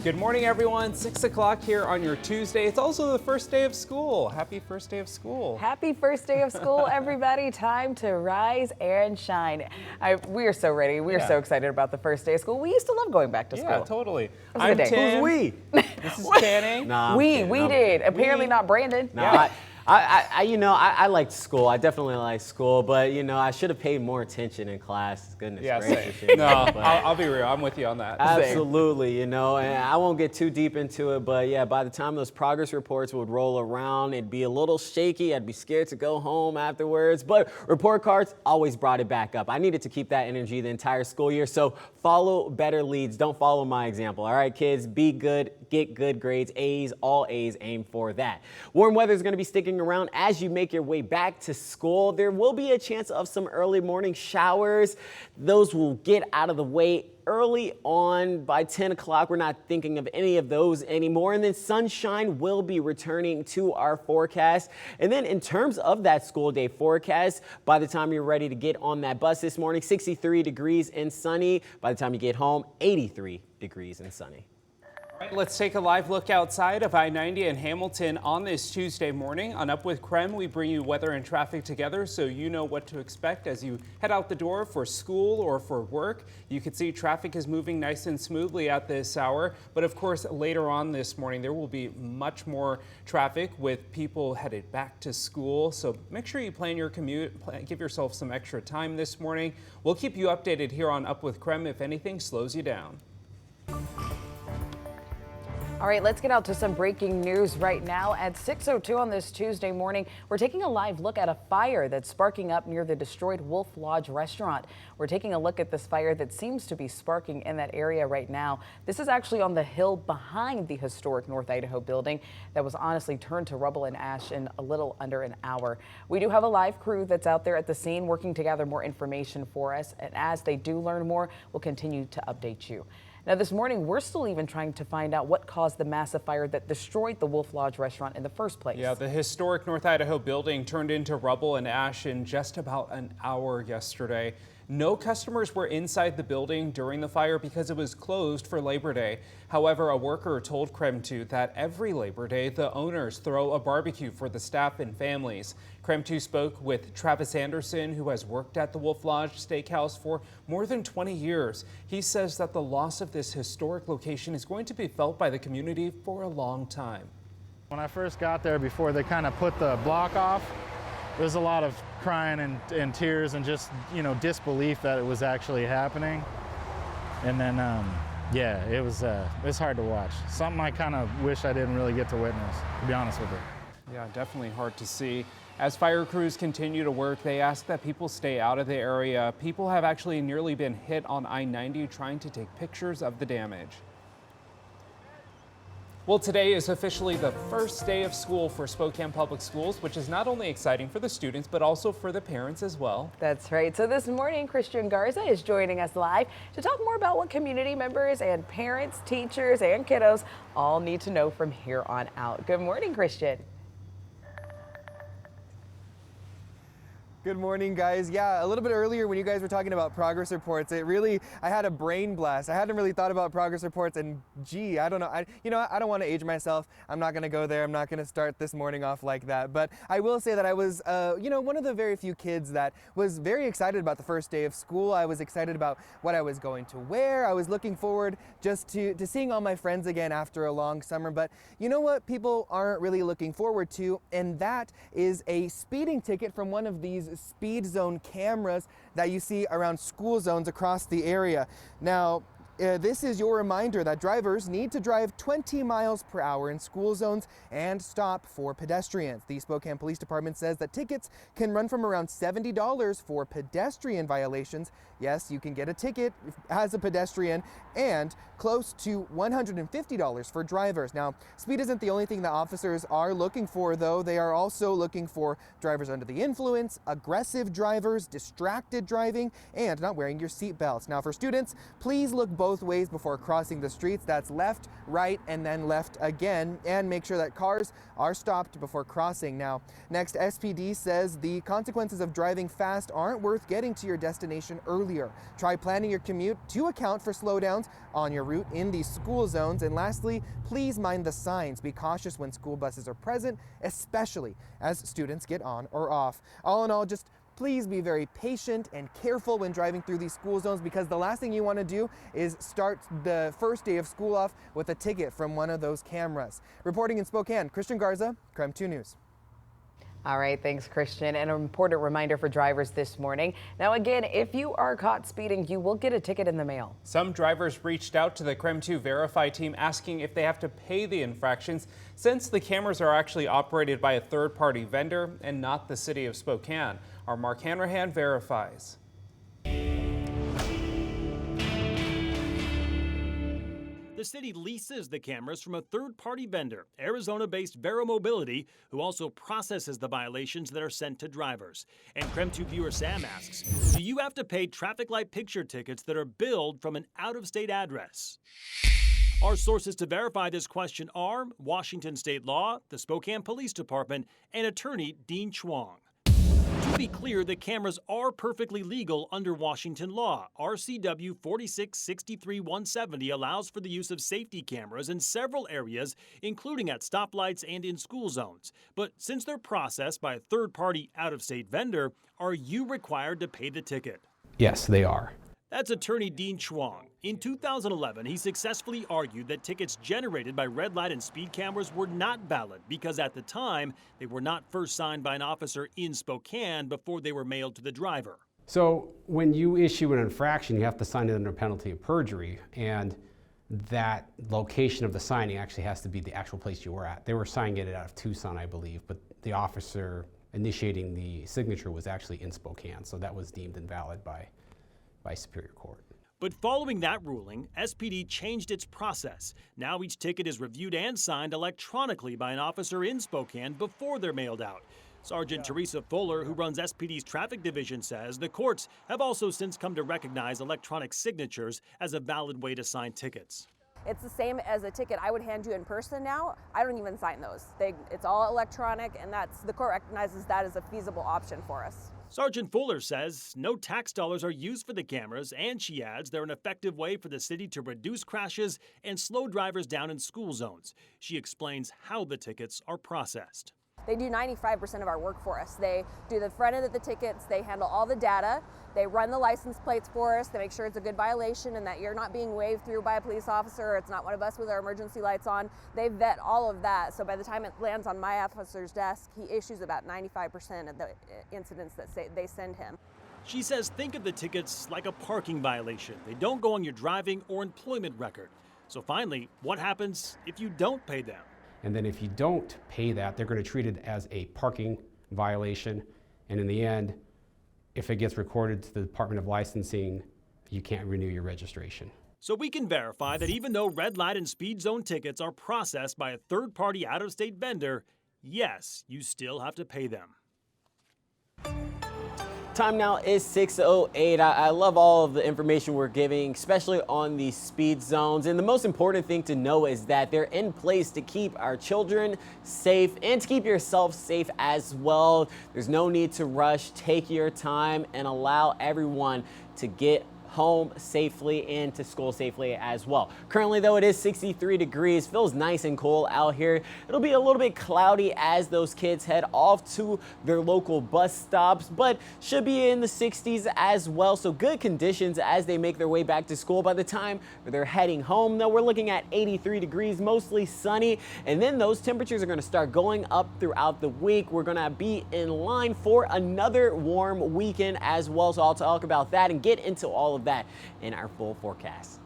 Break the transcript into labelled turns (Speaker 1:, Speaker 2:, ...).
Speaker 1: Good morning, everyone. 6 o'clock here on your Tuesday. It's also the first day of school. Happy first day of school.
Speaker 2: Happy first day of school, everybody. Time to rise and shine. We are so ready. We are so excited about the first day of school. We used to love going back to school.
Speaker 1: Yeah, totally.
Speaker 2: I'm
Speaker 1: Tim.
Speaker 3: Who's we?
Speaker 1: This is Channing.
Speaker 3: Nah,
Speaker 2: we did. Apparently not Brandon.
Speaker 3: Nah, I liked school. I definitely liked school, but I should have paid more attention in class. Goodness gracious.
Speaker 1: Same. No, I'll be real. I'm with you on that.
Speaker 3: Absolutely, and I won't get too deep into it, but yeah, by the time those progress reports would roll around, it'd be a little shaky. I'd be scared to go home afterwards, but report cards always brought it back up. I needed to keep that energy the entire school year, so follow better leads. Don't follow my example. All right, kids, be good, get good grades, A's, all A's, aim for that. Warm weather is going to be sticking around as you make your way back to school. There will be a chance of some early morning showers. Those will get out of the way early on by 10 o'clock. We're not thinking of any of those anymore. And then sunshine will be returning to our forecast. And then in terms of that school day forecast, by the time you're ready to get on that bus this morning, 63 degrees and sunny. By the time you get home, 83 degrees and sunny.
Speaker 1: All right, let's take a live look outside of I-90 in Hamilton on this Tuesday morning. On Up with KREM, we bring you weather and traffic together so you know what to expect as you head out the door for school or for work. You can see traffic is moving nice and smoothly at this hour, but of course later on this morning there will be much more traffic with people headed back to school. So make sure you plan your commute, give yourself some extra time this morning. We'll keep you updated here on Up with KREM if anything slows you down.
Speaker 2: All right, let's get out to some breaking news right now. At 6:02 on this Tuesday morning, we're taking a live look at a fire that's sparking up near the destroyed Wolf Lodge restaurant. We're taking a look at this fire that seems to be sparking in that area right now. This is actually on the hill behind the historic North Idaho building that was honestly turned to rubble and ash in a little under an hour. We do have a live crew that's out there at the scene working to gather more information for us. And as they do learn more, we'll continue to update you. Now, this morning, we're still even trying to find out what caused the massive fire that destroyed the Wolf Lodge restaurant in the first place.
Speaker 1: Yeah, the historic North Idaho building turned into rubble and ash in just about an hour yesterday. No customers were inside the building during the fire because it was closed for Labor Day. However, a worker told KREM 2 that every Labor Day, the owners throw a barbecue for the staff and families. KREM 2 spoke with Travis Anderson, who has worked at the Wolf Lodge Steakhouse for more than 20 years. He says that the loss of this historic location is going to be felt by the community for a long time.
Speaker 4: When I first got there, before they kind of put the block off, there was a lot of crying and tears and just, disbelief that it was actually happening. And then, yeah, it was hard to watch. Something I kind of wish I didn't really get to witness, to be honest with you.
Speaker 1: Yeah, definitely hard to see. As fire crews continue to work, they ask that people stay out of the area. People have actually nearly been hit on I-90 trying to take pictures of the damage. Well, today is officially the first day of school for Spokane Public Schools, which is not only exciting for the students, but also for the parents as well.
Speaker 2: That's right. So this morning, Christian Garza is joining us live to talk more about what community members and parents, teachers, and kiddos all need to know from here on out. Good morning, Christian.
Speaker 5: Good morning, guys. Yeah, a little bit earlier when you guys were talking about progress reports, I had a brain blast. I hadn't really thought about progress reports, and gee, I don't know. I don't want to age myself. I'm not going to go there. I'm not going to start this morning off like that. But I will say that I was, one of the very few kids that was very excited about the first day of school. I was excited about what I was going to wear. I was looking forward just to seeing all my friends again after a long summer. But you know what people aren't really looking forward to, and that is a speeding ticket from one of these speed zone cameras that you see around school zones across the area. Now, this is your reminder that drivers need to drive 20 miles per hour in school zones and stop for pedestrians. The Spokane Police Department says that tickets can run from around $70 for pedestrian violations. Yes, you can get a ticket as a pedestrian, and close to $150 for drivers. Now, speed isn't the only thing that officers are looking for, though. They are also looking for drivers under the influence, aggressive drivers, distracted driving, and not wearing your seat belts. Now, for students, please look both both ways before crossing the streets. That's left, right, and then left again, and make sure that cars are stopped before crossing. Now, next, SPD says the consequences of driving fast aren't worth getting to your destination earlier. Try planning your commute to account for slowdowns on your route in these school zones. And lastly, please mind the signs. Be cautious when school buses are present, especially as students get on or off. All in all, just please be very patient and careful when driving through these school zones, because the last thing you want to do is start the first day of school off with a ticket from one of those cameras. Reporting in Spokane, Christian Garza, KREM 2 News.
Speaker 2: All right, thanks, Christian. And an important reminder for drivers this morning. Now, again, if you are caught speeding, you will get a ticket in the mail.
Speaker 1: Some drivers reached out to the KREM 2 Verify team asking if they have to pay the infractions, since the cameras are actually operated by a third-party vendor and not the city of Spokane. Our Mark Hanrahan verifies.
Speaker 6: The city leases the cameras from a third-party vendor, Arizona-based Vero Mobility, who also processes the violations that are sent to drivers. And KREM 2 viewer Sam asks, do you have to pay traffic light picture tickets that are billed from an out-of-state address? Our sources to verify this question are Washington State Law, the Spokane Police Department, and attorney Dean Chuang. To be clear, the cameras are perfectly legal under Washington law. RCW 4663-170 allows for the use of safety cameras in several areas, including at stoplights and in school zones. But since they're processed by a third-party out-of-state vendor, are you required to pay the ticket?
Speaker 7: Yes, they are.
Speaker 6: That's attorney Dean Chuang. In 2011, he successfully argued that tickets generated by red light and speed cameras were not valid because at the time, they were not first signed by an officer in Spokane before they were mailed to the driver.
Speaker 7: So when you issue an infraction, you have to sign it under penalty of perjury, and that location of the signing actually has to be the actual place you were at. They were signing it out of Tucson, I believe, but the officer initiating the signature was actually in Spokane, so that was deemed invalid by Superior Court.
Speaker 6: But following that ruling, SPD changed its process. Now each ticket is reviewed and signed electronically by an officer in Spokane before they're mailed out. Sergeant Teresa Fuller, who runs SPD's traffic division, says the courts have also since come to recognize electronic signatures as a valid way to sign tickets.
Speaker 8: It's the same as a ticket I would hand you in person now. I don't even sign those. It's all electronic, and the court recognizes that as a feasible option for us.
Speaker 6: Sergeant Fuller says no tax dollars are used for the cameras, and she adds they're an effective way for the city to reduce crashes and slow drivers down in school zones. She explains how the tickets are processed.
Speaker 8: They do 95% of our work for us. They do the front end of the tickets, they handle all the data, they run the license plates for us, they make sure it's a good violation and that you're not being waved through by a police officer, or it's not one of us with our emergency lights on. They vet all of that, so by the time it lands on my officer's desk, he issues about 95% of the incidents that they send him.
Speaker 6: She says think of the tickets like a parking violation. They don't go on your driving or employment record. So finally, what happens if you don't pay them?
Speaker 7: And then if you don't pay that, they're going to treat it as a parking violation. And in the end, if it gets recorded to the Department of Licensing, you can't renew your registration.
Speaker 6: So we can verify that even though red light and speed zone tickets are processed by a third-party out-of-state vendor, yes, you still have to pay them.
Speaker 3: Time now is 6:08. I love all of the information we're giving, especially on the speed zones. And the most important thing to know is that they're in place to keep our children safe and to keep yourself safe as well. There's no need to rush. Take your time and allow everyone to get home safely and to school safely as well. Currently though, it is 63 degrees, feels nice and cool out here. It'll be a little bit cloudy as those kids head off to their local bus stops, but should be in the 60s as well. So good conditions as they make their way back to school. By the time they're heading home though, we're looking at 83 degrees, mostly sunny. And then those temperatures are gonna start going up throughout the week. We're gonna be in line for another warm weekend as well. So I'll talk about that and get into all of that in our full forecast.